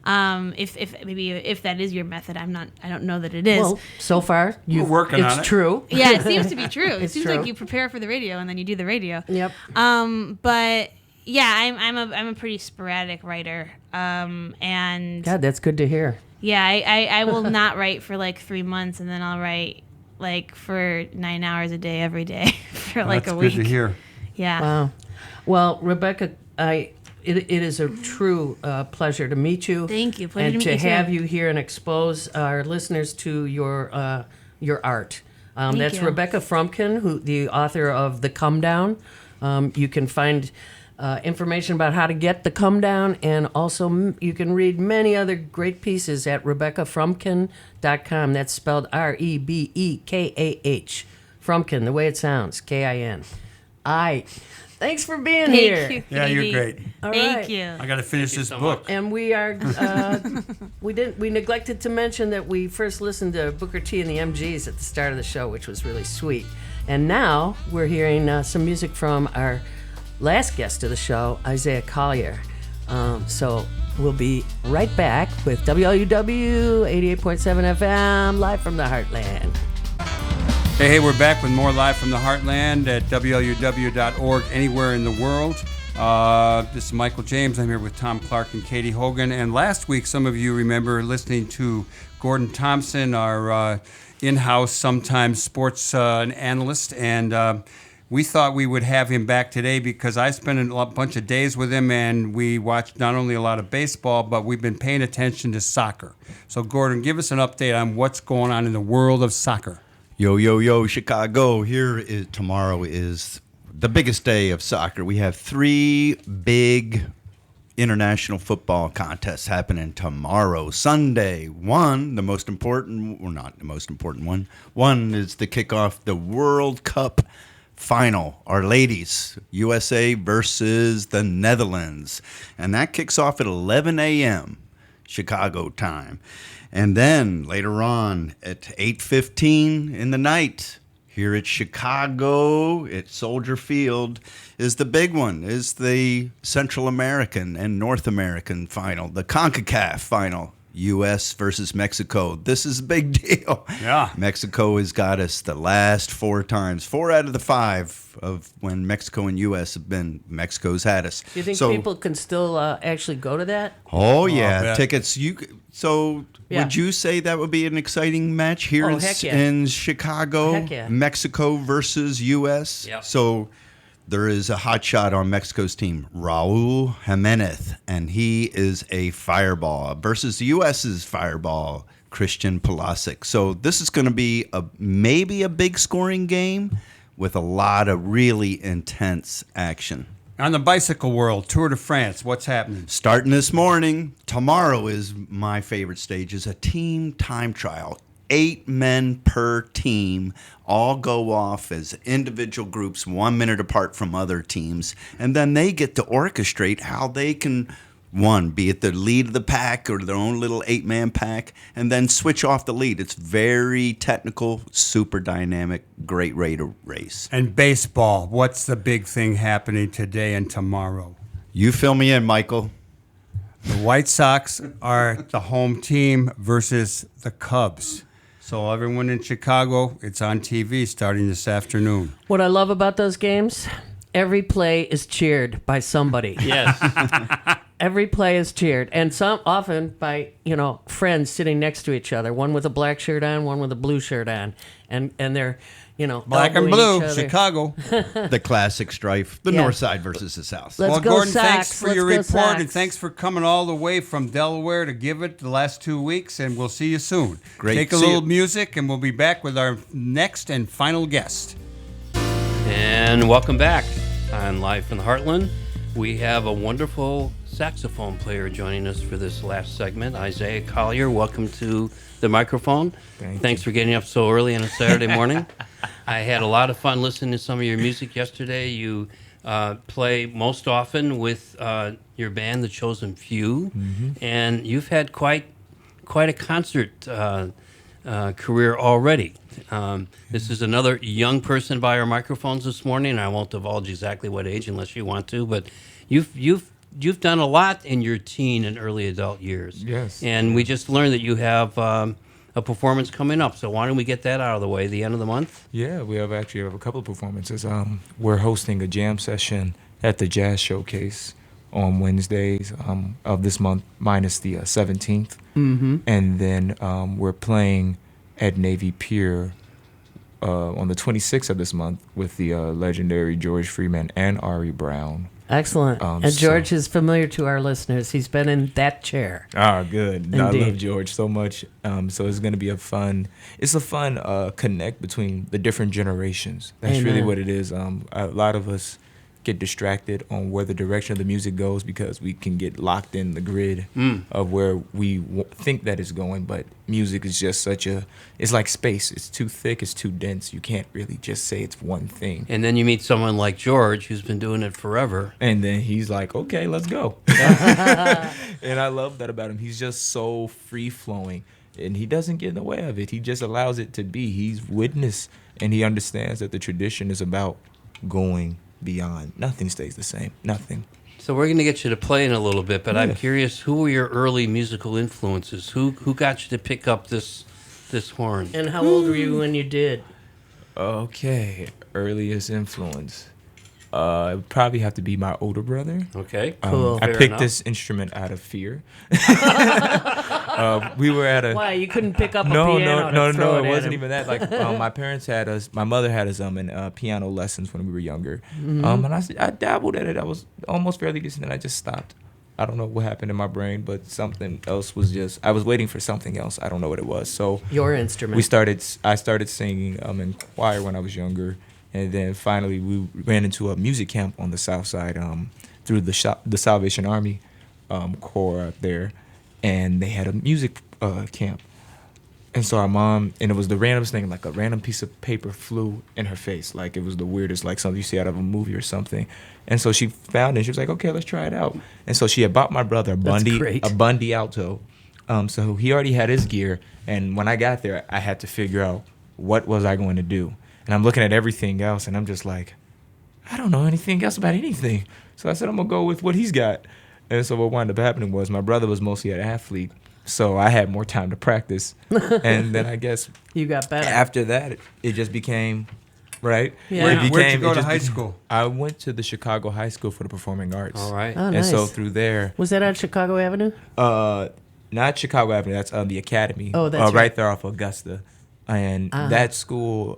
F: If that is your method, I don't know that it is.
B: Well, so far
C: we're working on it.
B: It's true.
F: Yeah, it seems to be true. It seems
B: true.
F: like you prepare for the radio and then you do the radio.
B: Yep.
F: But yeah, I'm a pretty sporadic writer. And
B: God, that's good to hear.
F: yeah, I will not write for like 3 months, and then I'll write like for 9 hours a day every day for like a week.
C: That's good to hear.
F: Yeah.
B: Wow. Well, Rebekah, it is a true pleasure to meet you.
F: Thank you. Pleasure
B: and
F: to meet you
B: have
F: too.
B: you here and expose our listeners to your art. That's
F: you.
B: Rebekah Frumkin, the author of The Come Down. You can find information about how to get The Come Down, and also you can read many other great pieces at RebekahFrumkin.com. That's spelled Rebekah. Frumkin, the way it sounds, Kin. Thanks for being here.
F: Thank you.
C: Yeah, you're
F: Katy.
C: great.
B: All
F: Thank
B: right.
F: you.
C: I got to finish this
D: so
C: book.
B: And we are we neglected to mention that we first listened to Booker T and the MGs at the start of the show, which was really sweet. And now we're hearing some music from our last guest of the show, Isaiah Collier. So we'll be right back with WLUW 88.7 FM, live from the Heartland.
C: Hey, we're back with more Live from the Heartland at WLUW.org, anywhere in the world. This is Michael James. I'm here with Thom Clark and Katy Hogan. And last week, some of you remember listening to Gordon Thompson, our in-house, sometimes sports analyst. And we thought we would have him back today because I spent a bunch of days with him, and we watched not only a lot of baseball, but we've been paying attention to soccer. So, Gordon, give us an update on what's going on in the world of soccer.
G: Yo, Chicago. Tomorrow is the biggest day of soccer. We have 3 big international football contests happening tomorrow, Sunday. One, the most important, or not the most important one. One is the kickoff, the World Cup final. Our ladies, USA versus the Netherlands. And that kicks off at 11 a.m. Chicago time. And then later on at 8:15 in the night, here at Chicago at Soldier Field, is the big one, is the Central American and North American final, the CONCACAF final, U.S. versus Mexico. This is a big deal.
C: Yeah.
G: Mexico has got us the last 4 times. 4 out of the 5 of when Mexico and U.S. have been, Mexico's had us.
B: Do you think people can still actually go to that?
G: Oh, yeah.
C: bet.
G: Tickets. Would you say that would be an exciting match here
B: heck yeah.
G: in Chicago?
B: Heck yeah.
G: Mexico versus U.S.?
D: Yep.
G: So there is a hot shot on Mexico's team, Raul Jimenez, and he is a fireball versus the U.S.'s fireball, Christian Pulisic. So this is going to be maybe a big scoring game with a lot of really intense action.
C: On the bicycle world, Tour de France, what's happening?
G: Starting this morning, tomorrow is my favorite stage, is a team time trial. 8 men per team all go off as individual groups 1 minute apart from other teams, and then they get to orchestrate how they can, one, be at the lead of the pack or their own little 8-man pack, and then switch off the lead. It's very technical, super dynamic, great way to race.
C: And baseball, what's the big thing happening today and tomorrow?
G: You fill me in, Michael.
C: The White Sox are the home team versus the Cubs. So everyone in Chicago, it's on TV starting this afternoon.
B: What I love about those games, every play is cheered by somebody.
D: Yes.
B: Every play is cheered, and some often by friends sitting next to each other, one with a black shirt on, one with a blue shirt on, and they're
C: Black and
B: elbowing
C: blue,
B: each other.
C: Chicago.
G: The classic strife, the
B: Yeah.
G: north side versus the south.
B: Let's
C: Well,
B: go
C: Gordon,
B: Sox.
C: thanks for your
B: Let's go
C: report, and
B: Sox.
C: thanks for coming all the way from Delaware to give it the last 2 weeks, and we'll see you soon.
G: Great.
C: Take a
G: See
C: little
G: you.
C: music, and we'll be back with our next and final guest.
D: And welcome back on Live from the Heartland. We have a wonderful saxophone player joining us for this last segment, Isaiah Collier. Welcome to the microphone. Thanks for getting up so early on a Saturday morning. I had a lot of fun listening to some of your music yesterday. You play most often with your band, The Chosen Few, and you've had quite a concert career already. This is another young person by our microphones this morning. I won't divulge exactly what age unless you want to, but you've done a lot in your teen and early adult years.
H: Yes.
D: And we just learned that you have a performance coming up. So why don't we get that out of the way? The end of the month.
H: Yeah, we actually have a couple of performances. We're hosting a jam session at the Jazz Showcase on Wednesdays of this month, minus the 17th. Mm-hmm. And then we're playing at Navy Pier on the 26th of this month with the legendary George Freeman and Ari Brown.
B: Excellent. And George is familiar to our listeners. He's been in that chair.
H: Ah, good.
B: Indeed.
H: I love George so much. So it's going to be a fun connect between the different generations. That's really
B: Amen.
H: what it is. A lot of us get distracted on where the direction of the music goes because we can get locked in the grid of where we think that it's going. But music is just it's like space. It's too thick. It's too dense. You can't really just say it's one thing.
D: And then you meet someone like George, who's been doing it forever.
H: And then he's like, okay, let's go. And I love that about him. He's just so free-flowing, and he doesn't get in the way of it. He just allows it to be. He's witness, and he understands that the tradition is about going beyond. Nothing stays the same. Nothing.
D: So we're going to get you to play in a little bit, but I'm
H: Yeah.
D: curious, who were your early musical influences? Who got you to pick up this horn?
B: And how old were you when you did?
H: Okay, earliest influence. It would probably have to be my older brother.
D: Okay.
B: Cool.
H: I
D: Fair
H: picked
D: enough.
H: this instrument out of fear. We were at a...
B: Why, you couldn't pick up a
H: No,
B: piano to throw
H: no.
B: it
H: It
B: at
H: wasn't
B: him.
H: even that. Like, my mother had us in piano lessons when we were younger. And I dabbled at it. I was almost fairly decent, and I just stopped. I don't know what happened in my brain, but something else I was waiting for something else. I don't know what it was. So
B: Your instrument.
H: I started singing in choir when I was younger, and then finally we ran into a music camp on the south side through the Salvation Army Corps up there, and they had a music camp. And so our mom, and it was the randomest thing, like a random piece of paper flew in her face. Like it was the weirdest, like something you see out of a movie or something. And so she found it, and she was like, okay, let's try it out. And so she had bought my brother a Bundy Alto. So he already had his gear. And when I got there, I had to figure out what was I going to do. And I'm looking at everything else, and I'm just like, I don't know anything else about anything. So I said, I'm going to go with what he's got. And so what wound up happening was my brother was mostly an athlete. So I had more time to practice. And then I guess
B: You got better.
H: after that, it just became, right?
B: Yeah.
C: Where'd you go to high school?
H: I went to the Chicago High School for the Performing Arts.
D: All right.
B: Oh,
H: And
B: nice.
H: so through there,
B: Was that on Chicago Avenue?
H: not Chicago Avenue, that's the Academy.
B: Oh, that's
H: right.
B: right.
H: There off Augusta. And that school,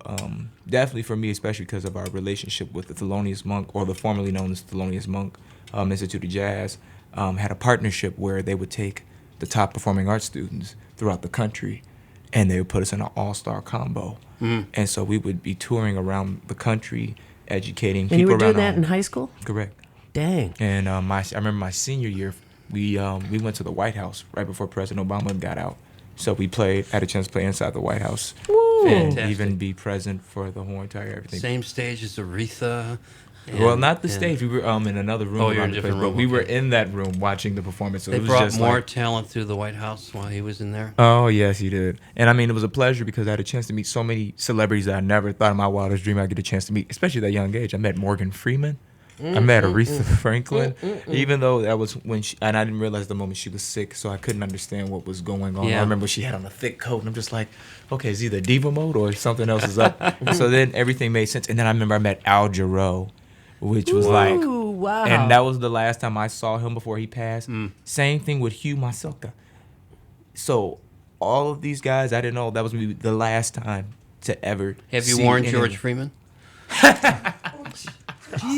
H: definitely for me, especially because of our relationship with the Thelonious Monk, or the formerly known as Thelonious Monk Institute of Jazz, had a partnership where they would take the top performing arts students throughout the country, and they would put us in an all-star combo. And so we would be touring around the country, educating
B: And
H: people
B: you were doing
H: around
B: that in high school?
H: Correct.
B: Dang.
H: And I remember my senior year, we went to the White House right before President Obama got out. So we had a chance to play inside the White House.
B: Woo.
H: And
D: Fantastic.
H: even be present for the whole entire everything.
D: Same stage as Aretha.
H: Well, not the stage. We were in another room.
D: Oh, you're in
H: around
D: a
H: the
D: different
H: place,
D: room,
H: but we were
D: okay.
H: in that room watching the performance. So
D: They
H: it was
D: brought
H: just
D: more
H: like,
D: talent through the White House while he was in there.
H: oh, yes, he did. And I mean, it was a pleasure because I had a chance to meet so many celebrities that I never thought in my wildest dream I'd get a chance to meet, especially at that young age. I met Morgan Freeman. I met Aretha Franklin, even though that was when and I didn't realize the moment she was sick, so I couldn't understand what was going on.
D: Yeah.
H: I remember she had on a thick coat, and I'm just like, okay, it's either diva mode or something else is up. So then everything made sense. And then I remember I met Al Jarreau, which was like,
B: wow.
H: And that was the last time I saw him before he passed. Same thing with Hugh Masoka. So all of these guys, I didn't know that was gonna be the last time to ever.
D: Have you
H: see
D: warned
H: any
D: George
H: of
D: Freeman?
H: Say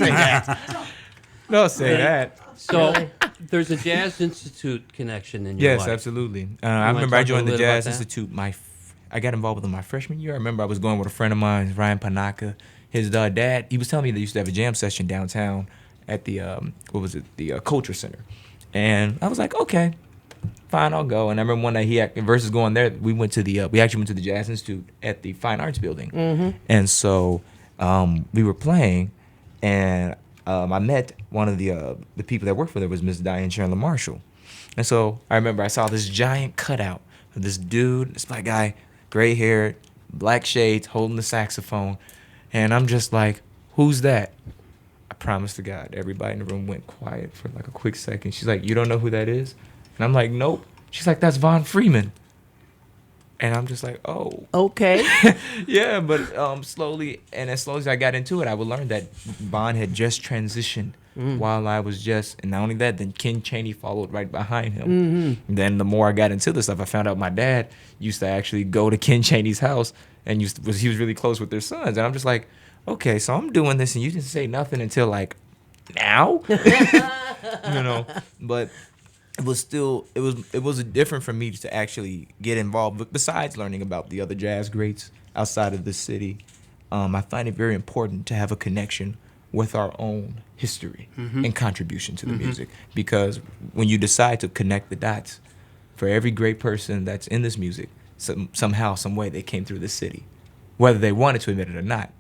H: that. Don't say that.
D: So there's a Jazz Institute connection in your
H: Yes,
D: life.
H: absolutely. I
D: wanna
H: remember I
D: talk a
H: joined the
D: little bit about
H: Jazz
D: that?
H: Institute. I got involved with them my freshman year. I remember I was going with a friend of mine, Ryan Panaka. His dad, he was telling me they used to have a jam session downtown at the the Culture Center, and I was like, okay, fine, I'll go. And I remember one night versus going there, we actually went to the Jazz Institute at the Fine Arts Building, and so we were playing, and I met one of the people that worked for there was Miss Diane Chandler Marshall, and so I remember I saw this giant cutout of this dude, this black guy, gray hair, black shades, holding the saxophone, and I'm just like, who's that? I promise to God, everybody in the room went quiet for like a quick second. She's like, you don't know who that is? And I'm like, nope. She's like, that's Von Freeman. And I'm just like, oh.
B: Okay.
H: Yeah, but slowly, and as slowly as I got into it, I would learn that Von had just transitioned while I was and not only that, then Ken Chaney followed right behind him. Then the more I got into this stuff, I found out my dad used to actually go to Ken Chaney's house, and he was really close with their sons. And I'm just like, okay, so I'm doing this, and you didn't say nothing until like now, But it was still it was different for me to actually get involved. But besides learning about the other jazz greats outside of the city, I find it very important to have a connection with our own history and contribution to the music, because when you decide to connect the dots, for every great person that's in this music, somehow, some way, they came through the city, whether they wanted to admit it or not.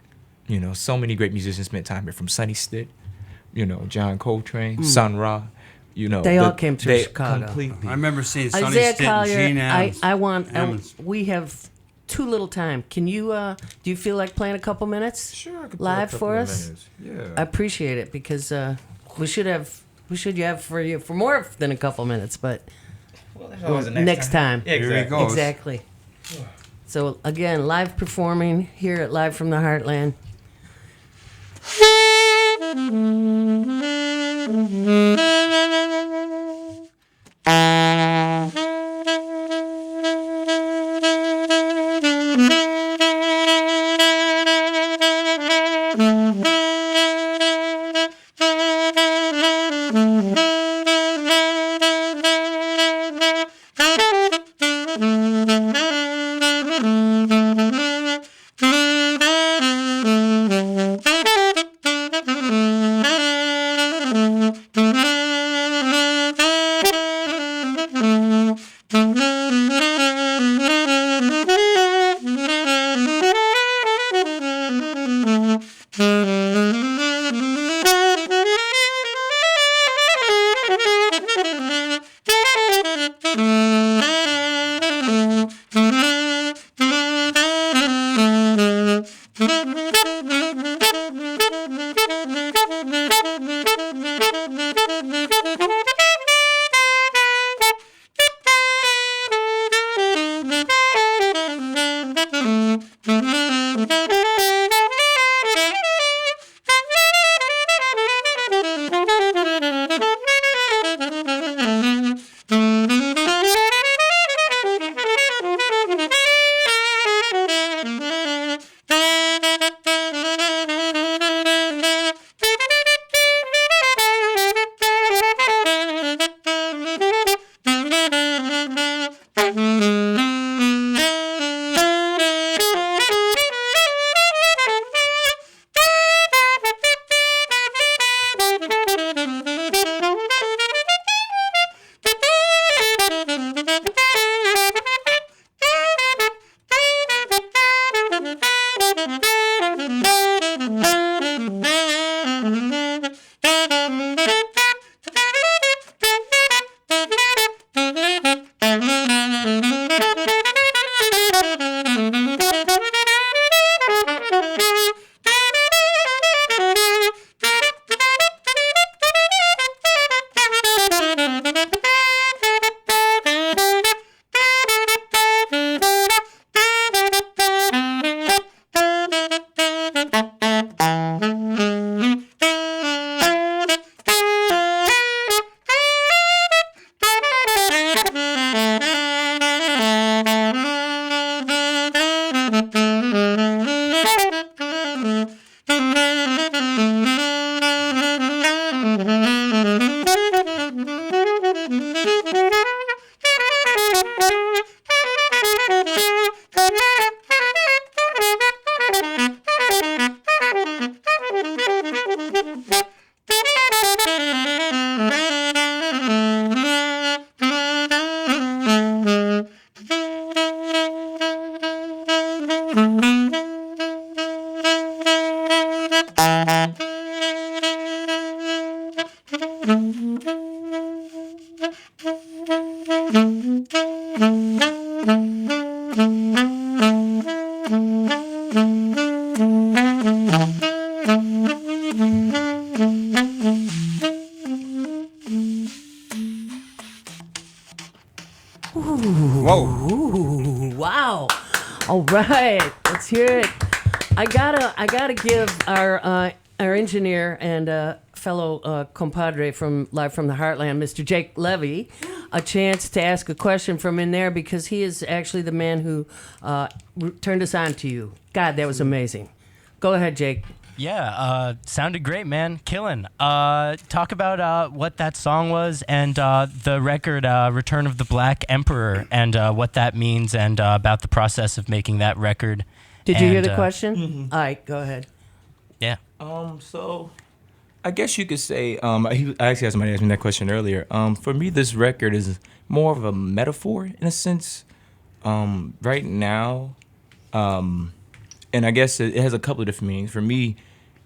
H: So many great musicians spent time here, from Sonny Stitt, John Coltrane, Sun Ra.
B: They all came through Chicago.
H: Completely.
C: I remember seeing Sonny
B: Isaiah
C: Stitt and
B: Collier,
C: Gene Ammons.
B: we have too little time. Can you, do you feel like playing a couple minutes?
H: Sure, I could
B: live
H: play a couple
B: for
H: of
B: us?
H: minutes. Yeah.
B: I appreciate it, because we should have for you for more than a couple minutes, but next time.
H: Yeah,
C: Here he
H: exactly.
C: goes.
B: Exactly. So again, live performing here at Live from the Heartland. Wow. All right. Let's hear it. I gotta give our engineer and fellow compadre from live from the Heartland, Mr. Jake Levy, a chance to ask a question from in there because he is actually the man who turned us on to you. God, that was amazing. Go ahead, Jake.
A: Yeah, sounded great, man. Killin'. Talk about what that song was and the record Return of the Black Emperor and what that means and about the process of making that record.
B: Did you hear the question? Mm-hmm. All right, go ahead.
A: Yeah.
H: So I guess you could say, I actually had somebody ask me that question earlier. For me, this record is more of a metaphor in a sense. Right now, and I guess it has a couple of different meanings. For me,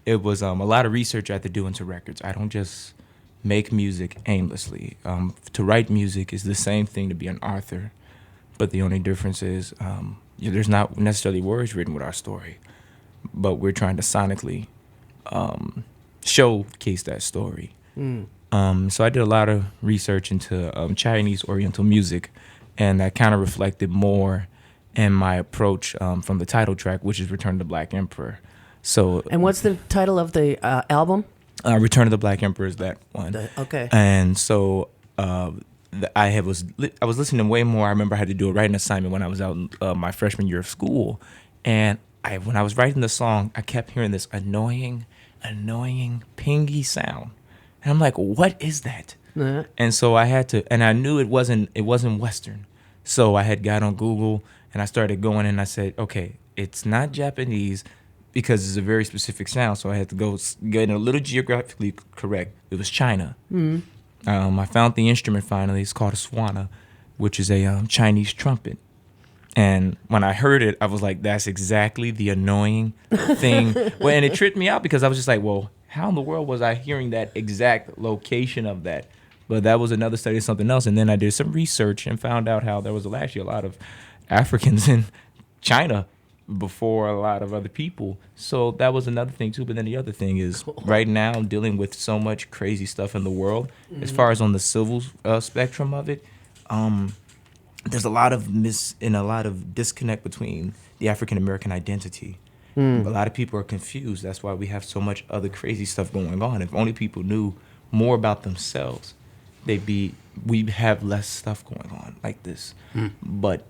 H: it was a lot of research I had to do into records. I don't just make music aimlessly. To write music is the same thing to be an author, but the only difference is there's not necessarily words written with our story, but we're trying to sonically showcase that story. So I did a lot of research into Chinese Oriental music, and that kind of reflected more in my approach from the title track, which is Return of the Black Emperor. So,
B: and what's the title of the album?
H: Return of the Black Emperor is that one.
B: Okay.
H: And so I was listening way more. I remember I had to do a writing assignment when I was out in my freshman year of school, and when I was writing the song, I kept hearing this annoying, pingy sound, and I'm like, "What is that?" Uh-huh. And so I had to, and I knew it wasn't Western, so I had got on Google and I started going, and I said, "Okay, it's not Japanese." Because it's a very specific sound, so I had to go get it a little geographically correct. It was China. Mm-hmm. I found the instrument finally. It's called a swana, which is a Chinese trumpet. And when I heard it, I was like, that's exactly the annoying thing. Well, and it tripped me out because I was just like, well, how in the world was I hearing that exact location of that? But that was another study of something else. And then I did some research and found out how there was actually a lot of Africans in China before a lot of other people. So that was another thing too. But then the other thing is right now I'm dealing with so much crazy stuff in the world. Mm-hmm. As far as on the civil spectrum of it, there's a lot of a lot of disconnect between the African American identity. A lot of people are confused. That's why we have so much other crazy stuff going on. If only people knew more about themselves, we'd have less stuff going on like this. But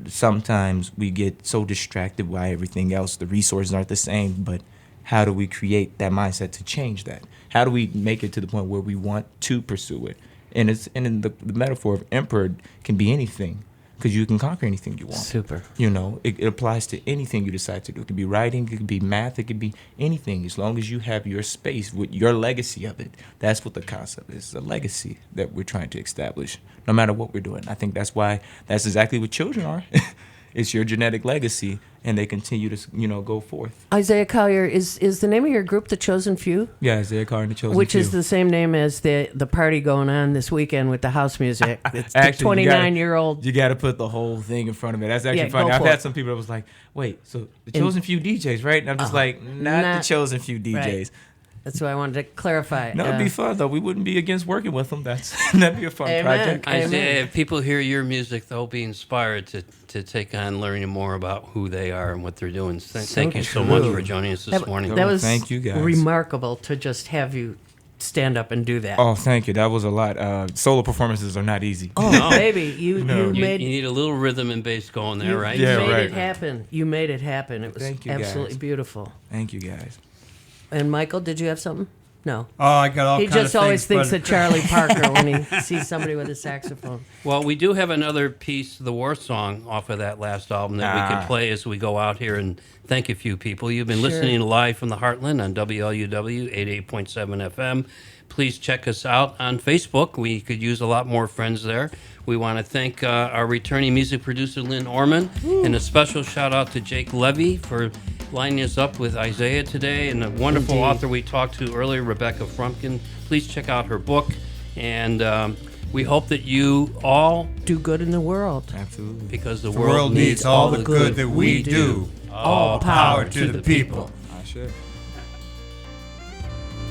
H: sometimes we get so distracted by everything else. The resources aren't the same, but how do we create that mindset to change that? How do we make it to the point where we want to pursue it? And the metaphor of emperor can be anything, because you can conquer anything you want.
B: Super.
H: It applies to anything you decide to do. It could be writing, it could be math, it could be anything, as long as you have your space with your legacy of it. That's what the concept is, a legacy that we're trying to establish, no matter what we're doing. I think that's exactly what children are. It's your genetic legacy, and they continue to, go forth.
B: Isaiah Collier, is the name of your group The Chosen Few?
H: Yeah, Isaiah Collier and The Chosen Few.
B: Which is the same name as the party going on this weekend with the house music. It's
H: actually,
B: the 29-year-old.
H: You got to put the whole thing in front of it. That's actually funny. I've had some people that was like, wait, so The Chosen Few DJs, right? And I'm just like, not The Chosen Few DJs.
B: Right. That's why I wanted to clarify.
H: No, it'd be fun, though. We wouldn't be against working with them. That'd be a fun project.
D: Isaiah, if people hear your music, they'll be inspired to take on learning more about who they are and what they're doing. Thank you so much for joining us this morning.
B: That was
H: thank you guys.
B: Remarkable to just have you stand up and do that.
H: Oh, thank you. That was a lot. Solo performances are not easy.
B: Oh,
D: No.
B: baby, you
D: You
B: made
D: need a little rhythm and bass going there,
B: you,
D: right?
B: you
H: Yeah,
B: made
H: right.
B: it happen. You made it happen. It was
H: Thank you,
B: absolutely
H: guys.
B: beautiful.
H: Thank you, guys.
B: And Michael, did you have something? No.
C: Oh, I got all
B: He
C: kind of
B: just always
C: things,
B: thinks
C: but-
B: of Charlie Parker when he sees somebody with a saxophone.
D: Well, we do have another piece, the war song, off of that last album that we can play as we go out here and thank a few people. You've been listening live from the Heartland on WLUW 88.7 FM. Please check us out on Facebook. We could use a lot more friends there. We want to thank our returning music producer, Lynn Orman, and a special shout out to Jake Levy for lining us up with Isaiah today, and a wonderful author we talked to earlier, Rebekah Frumkin. Please check out her book, and we hope that you all
B: Do good in the world.
H: Absolutely.
D: because the
C: The world needs all the good that we do. All power to the people.
H: I should.